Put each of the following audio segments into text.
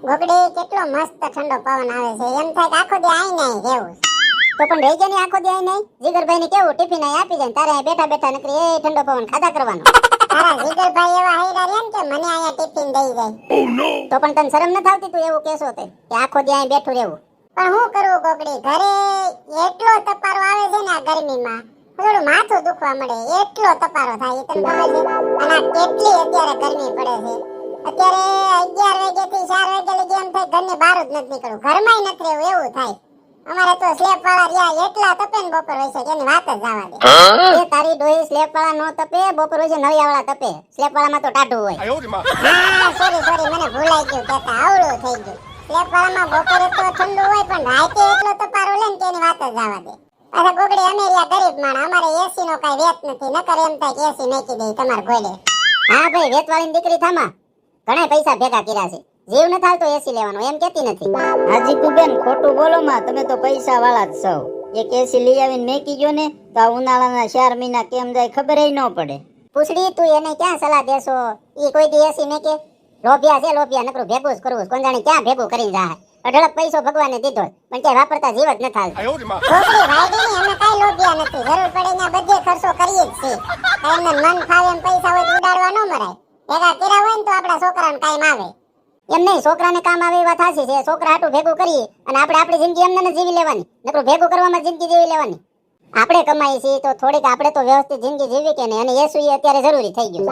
ગોગડી કેટલો મસ્ત ઠંડો પવન આવે છે, એમ થાય કે આખો દી આઈ નહીં રહેવું. તો પણ રહી જાય ને આખો દી આઈ નહીં. જીગરભાઈ ને કેવું ટિફિન આઈ આપી જાય, તારે અહીં બેઠા બેઠા નકરી એ ઠંડો પવન ખાધા કરવાનો. તારા જીગરભાઈ એવા હાયરા રહ્યા ને કે મને અહીંયા ટિફિન દઈ જાય. તો પણ તને શરમ ન આવતી તું એવું કહેશો તે કે આખો દી અહીં બેઠું રહેવું? પણ હું કરું ગોગડી, ઘરે એટલો તપારો આવે છે ને આ ગરમીમાં, થોડું માથું દુખવા મળે, એટલો તપારો થાય. તને ખબર છે? અને આ કેટલી અત્યારે ગરમી પડે છે. અત્યારે 11 વાગ્યાથી 4 વાગ્યા લગી એમ થાય ઘરની બહાર જ નથી નીકળવું, ઘરમાંય નથી રહેવું એવું થાય. અમારે તો સ્લેબ વાળા રહ્યા એટલા તપે ને બપોર હોય છે કે એની વાત જ જવા દે. એ તારી ડોહી સ્લેબ વાળા નો તપે, બપોર હોય છે નળિયા વાળા તપે. સ્લેબ વાળામાં તો ટાઢું હોય. સોરી મને ભૂલાઈ ગયું, કેતા આવડું થઈ ગયું. સ્લેબ વાળામાં બપોરે તો ઠંડુ હોય પણ રાતે એટલો તપારો લે ને કે એની વાત જ જવા દે. અરે ગોગડી અમે રહ્યા ગરીબ માણસ, અમારે એસી નો કઈ વેત નથી, નકર એમ થાય કે એસી નાખી દે તમાર ઘોડે. હા ભાઈ, વેતવાળીની દીકરી થામા ઘણા પૈસા ભેગા કર્યા છે, જીવ ન થાય તો એસી લેવાનો એમ કેતી નથી. હાજી કુબેન ખોટું બોલો માં, તમે તો પૈસા વાળા જ છો. એક એસી લઈ આવીને મેકી ગયો ને તો આ ઉનાળાના 4 મહિના કેમ જાય ખબર ન પડે. પૂછડી તું એને ક્યાં સલાહ દેશો? ઈ કોઈ દી એસી મેકે? લોભિયા છે લોભિયા, નકરું ભેગું જ કરવું, કોણ જાણે ક્યાં ભેગું કરીને જાય. અઢળક પૈસો ભગવાને દીધો પણ ક્યાંય વાપરતા જીવ જ ન થાય. ગોગડી વાયડી ને અમે કઈ લોભિયા નથી, જરૂર પડે ને બધે ખર્ચો કરીએ જ છે. એમને મન ફાવે એમ પૈસા હોય તો ઉડાડવા ન મરાય. ભેગા કર્યા હોય ને તો આપડા છોકરાને કાયમ આવે. એમ નહીં, છોકરાને કામ આવે એ વાત સાચી છે. છોકરા હાટું ભેગું કરીએ અને આપણે આપણી જિંદગી એમને ને જીવી લેવાની, નકરું ભેગું કરવામાં જિંદગી જીવી લેવાની. આપણે કમાઈ છીએ તો થોડીક આપણે તો વ્યવસ્થિત જિંદગી જીવી કે નહીં, અને એ સુઈ અત્યારે જરૂરી થઈ ગયું.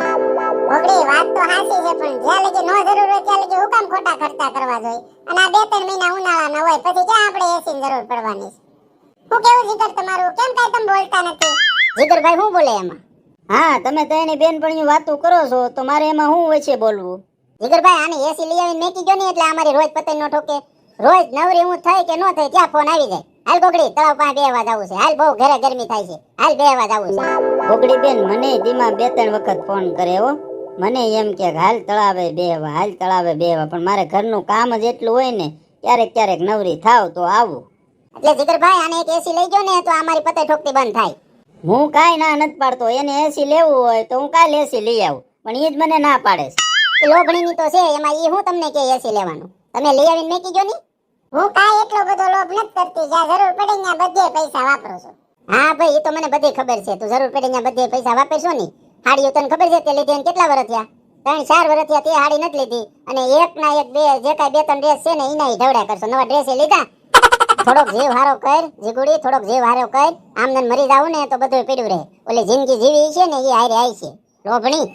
ગોગડી વાત તો સાચી છે પણ જ્યાં લગી નો જરૂર હોય ત્યાં લગી હું કામ ખોટા ખર્ચા કરવા જોઈએ? અને આ 2-3 મહિના ઉનાળાના હોય પછી ક્યાં આપણે એસી ની જરૂર પડવાની છે? હું કેવું જીગર તમારું, કેમ કઈ તમે બોલતા નથી? જીગરભાઈ શું બોલે એમાં? હા તમે તો એની બેનપણીઓ વાતો કરો છો તો મારે એમાં શું હોય છે બોલવું? જીગરભાઈ આને એસી લઈ આવીને મેકી ગયો ને એટલે અમારી રોજ પતંગ નો ઠોકે. રોજ નવરી હું થાય કે ન થાય ત્યાં ફોન આવી જાય, હાલ ગોગડી તળાવ પાસે બેહવા જાવું છે, હાલ બહુ ઘરે ગરમી થાય છે, હાલ બેહવા જાવું છે. ગોગડી બેન મને દીમાં 2-3 વખત ફોન કરે હો, મને એમ કે હાલ તળાવે બેહવા, હાલ તળાવે બેહવા, પણ મારે ઘરનું કામ જ એટલું હોય ને ક્યારેક ક્યારેક નવરી થાવ તો આવું. એટલે જીગરભાઈ આને એક એસી લઈ ગયો ને તો અમારી પતંગ ઠોકતી બંધ થાય. હું કાંઈ ના નથી પાડતો, એને એસી લેવું હોય તો હું કાલે એસી લઈ આવું, પણ એ જ મને ના પાડે છે. લોભણીની તો છે, એમાં ઈ હું તમને કે એસી લેવાનું? તમે લઈ આવીને મેકી ગયો ની? હું કાંઈ એટલો બધો લોભ નથી કરતી, જ્યાં જરૂર પડે ત્યાં બધે પૈસા વાપરું છું. હા ભાઈ એ તો મને બધી ખબર છે, તું જરૂર પડે ત્યાં બધે પૈસા વાપરશો ની. હાડીઓ તને ખબર છે તે લીધી એને કેટલા વર્ષ થયા? 3-4 વર્ષ થયા તે હાડી નથી લીધી, અને એક ના એક બે જે કાંઈ 2-3 ડ્રેસ છે ને એના ઢવડા કરશો, નવા ડ્રેસ લીધા. થોડોક જીવ હારો કર જીગુડી, થોડોક જીવ હારો કર, આમને મરી જાવું ને તો બધું પીડ્યું રહે. ઓલી જિંદગી જીવી છે ને એ હારે આવી છે લોભણી.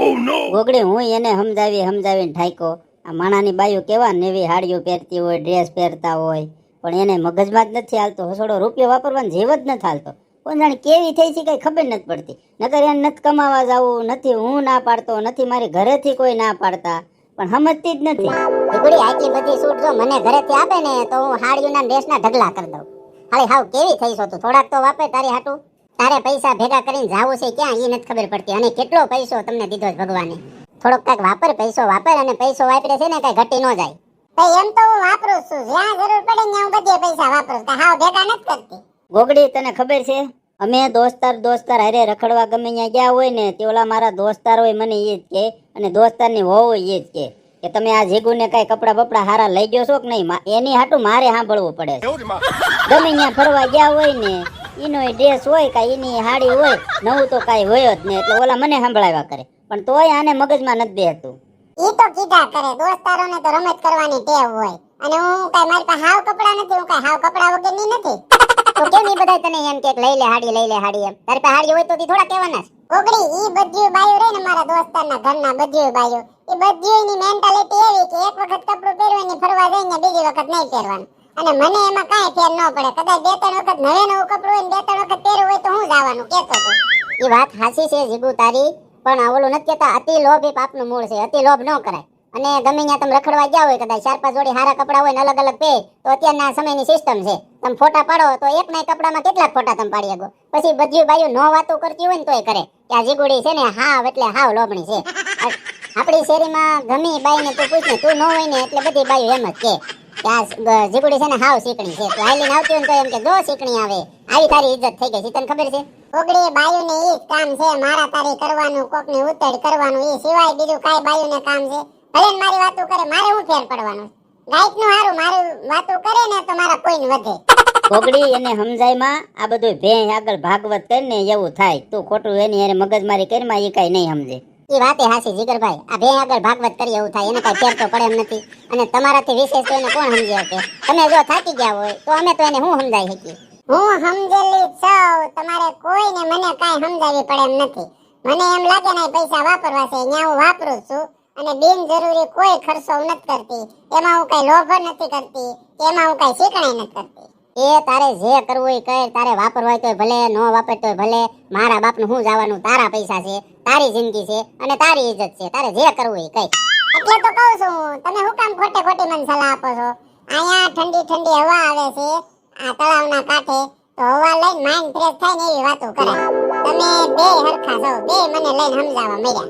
ગોગડી હું એને સમજાવીને ઠાઈકો. આ માણાની બાઈઓ કેવા નેવી હાડીઓ પહેરતી હોય, ડ્રેસ પહેરતા હોય, પણ એને મગજમાં જ નથી હાલતો, હસોડો રૂપિયો વાપરવાનો જીવ જ નથી હાલતો. કોણ જાણે કેવી થઈ છે કઈ ખબર નથી પડતી. નકર એને નથી કમાવા જવું, નથી હું ના પાડતો, નથી મારી ઘરેથી કોઈ ના પાડતા, પણ સમજતી જ નથી. જીગુડી આટલી બધી છૂટ જો મને ઘરેથી આપે ને તો હું હાડીઓના ડ્રેસના ઢગલા કરી દઉં. હાલી હાવ કેવી થઈ છો તું, થોડાક તો વાપર તારી હાટું. તારે પૈસા ભેગા કરીને જાવું છે ક્યાં એ નથી ખબર પડતી, અને કેટલો પૈસો તમને દીધો છે ભગવાને. થોડોક કાંઈક વાપર, પૈસો વાપર, અને પૈસો વાપરે છે ને કઈ ઘટી ન જાય. ભાઈ એમ તો હું વાપરું છું, જ્યાં જરૂર પડે ત્યાં હું બધે પૈસા વાપરું છું, હાવ ભેગા નથી કરતી. ગોગડી તને ખબર છે અમે દોસ્તાર હારે રખડવા ગમે ત્યાં ગયા હોય ને તે ઓલા મારા દોસ્તાર હોય મને એ જ કે, અને દોસ્તારની વહુ હોય એ જ કે તમે આ જીગુને કઈ કપડા બપડા હારા લઈ ગયો છો કે નહીં? એની હાટું મારે સાંભળવું પડે છે. ગમે ત્યાં ફરવા ગયા હોય ને એનો ડ્રેસ હોય કે એની હાડી હોય, નવું તો કાંઈ હોય જ ને, એટલે ઓલા મને સાંભળાવ્યા કરે, પણ તોય આને મગજમાં નથી બેસતું. ઈ તો કીધા કરે, દોસ્તારોને તો રમત કરવાની ટેવ હોય, અને હું કઈ મારી પાસે હાવ કપડા નથી, હું કઈ હાવ કપડા વગરની નથી. તો કેમ ઈ બધા તને એમ કે લઈ લે હાડી એમ? તારી પાસે હાડી હોય તો તી થોડા કહેવાના છે. ગોગડી ઈ બધી બાયો રે ને મારા દોસ્તારના ઘરના બધી બાયો, ઈ બધીની મેન્ટાલિટી એવી કે એક વખત કપડું પહેરવું ને ફરવા જઈને બીજી વખત નહીં પહેરવાનું. અને મને એમાં કાંઈ ફેર ન પડે, કદાચ 2-3 વખત નવું કપડું હોય ને 2-3 વખત પહેરવું હોય તો હું જવાનું કેતો તો. ઈ વાત હાચી છે જીગુ તારી, પણ ઓલું નથી કહેતા અતિ લોભ એ પાપનું મૂળ છે, અતિ લોભ ન કરાય. અને ગમે ત્યાં તમે રખડવા ગયા હોય, કદાચ 4-5 જોડી હારા કપડા હોય ને અલગ અલગ પહેર, તો અત્યારના સમયની સિસ્ટમ છે તમે ફોટા પાડો તો એક ના કપડામાં કેટલાક ફોટા તમે પાડી શકો. પછી બધી બાયું નો વાતો કરતી હોય ને તોય કરે કે આ જીગુડી છે ને હાવ એટલે હાવ લોભણી છે. આપણી શેરીમાં ગમી બાઈને તું પૂછ ને, તું ન હોય ને એટલે બધી બાયું એમ જ કે આ જીગુડી છે ને હાવ શીકણી છે. તો હાલીને આવતી હોય તો એમ કે જો શીકણી આવે, આવી તારી ઇજ્જત થઈ ગઈ છે, તને ખબર છે? ગોગડી બાયુને ઈ જ કામ છે, મારા તારી કરવાનું, કોકને ઉતેડ કરવાનું, એ સિવાય બીજું કાઈ બાયુને કામ છે? ભલે મારી વાતો કરે, મારે હું ફેર પડવાનો? ગાઈડ નું હારું મારું વાતો કરે ને તો મારા કોઈને વધે. ગોગડી એને સમજાયમાં આ બધું ભેં આગળ ભાગવત કરીને એવું થાય. તું ખોટું એની હારે મગજમારી કરીમાં એ કઈ નહીં સમજે. એ વાતે હાસી જીગરભાઈ, આ ભે આગળ ભાગવત કરી એવું થાય, એને કઈ ફેર તો પડે એમ નથી. અને તમારાથી વિશેષ તો એને કોણ સમજી શકે? તમે જો થાકી ગયા હોય તો અમે તો એને હું સમજાઈ શકીએ? હું સમજેલી છું, તમારે કોઈને મને કાઈ સમજાવવી પડે એમ નથી. મને એમ લાગે ને પૈસા વાપરવા છે ત્યાં હું વાપરું છું અને બિનજરૂરી કોઈ ખર્ચો હું નથી કરતી. એમાં હું કઈ લોભ નથી કરતી, એમાં હું કઈ શીખણાઈ નથી કરતી. એ તારે જે કરવું હોય કર, તારે વાપરવા હોય તોય ભલે, ન વાપરતોય ભલે. મારા બાપનું શું જવાનું? તારા પૈસા છે, તારી જિંદગી છે અને તારી ઇજ્જત છે. તારે જે કરવું હોય કઈ. એટલે તો કહું છું તમે હું કામ ખોટે ખોટી મને સલાહ આપો છો? અહીંયા ઠંડી ઠંડી હવા આવે છે આ તળાવના કાંઠે, તો હવા લઈને માઇન્ડ ફ્રેશ થાય ને એવી વાતો કરે. તમે બે હરખા છો, બે મને લઈને સમજાવવા મળ્યા.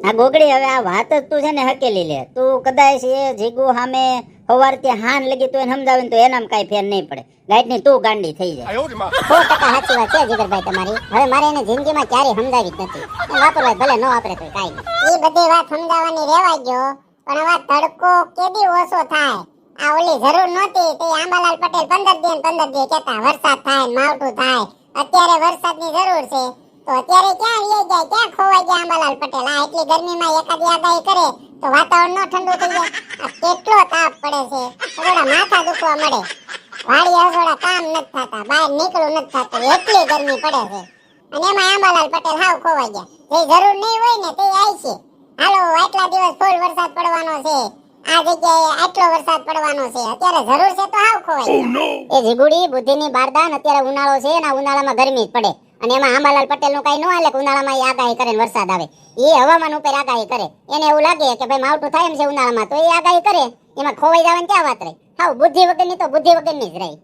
આ ગોગડી હવે આ વાત જ તું છે ને હકેલી લે. તું કદાચ એ જીગુ સામે સવાર ત્યાં હાન લગી તું એને સમજાવે ને તો એનામ કાંઈ ફેર નહીં પડે. ગાઈડની તું ગાંડી થઈ જાય. 100% સાચી વાત છે જીગરભાઈ તમારી. હવે મારે એને જિંદગીમાં ક્યારેય સમજાવી જ નથી. એ વાપરવા ભલે ન વાપરે તો કાઈ નહીં. એ બધી વાત સમજાવવાની રેવાઈ ગયો, પણ હવે તડકો કેદી ઓછો થાય? આ ઓલી જરૂર નહોતી તે આંબાલાલ પટેલ 15 દી કહેતા વરસાદ થાય ને માવઠું થાય. અત્યારે વરસાદની જરૂર છે તો અત્યારે ક્યાં વહી જાય, ક્યાં ખોવાઈ ગયા આંબાલાલ પટેલ? આ એટલી ગરમીમાં એકાદી આગાહી કરે તો વાતાવરણ નો ઠંડુ થઈ જાય? આ કેટલો તાપ પડે છે, થોડા માથા દુખવા મળે. વાડી હસોડા કામ નથી થતા, બહાર નીકળવું નથી થતું, એટલી ગરમી પડે છે. અને એમાં આંબાલાલ પટેલ હાવ ખોવાઈ ગયા. જે જરૂર નહીં હોય ને તે આવી છે. હાલો આટલા દિવસ ફૂલ વરસાદ પડવાનો છે, આ જગ્યાએ આટલો વરસાદ પડવાનો છે, અત્યારે જરૂર છે તો હાવ ખોવાઈ ગયા. એ જીગુડી બુદ્ધિની બારદાન. અત્યારે ઉનાળો છે ને ઉનાળામાં ગરમી જ પડે અને એમાં આંબાલાલ પટેલ નું કઈ ન હાલે કે ઉનાળામાં એ આગાહી કરે ને વરસાદ આવે. એ હવામાન ઉપર આગાહી કરે. એને એવું લાગે કે ભાઈ માવઠું થાય એમ છે ઉનાળામાં, તો એ આગાહી કરે. એમાં ખોવાઈ જવાની ક્યાં વાત રહી? હાવ બુદ્ધિ વગરની તો બુદ્ધિ વગરની જ રહી.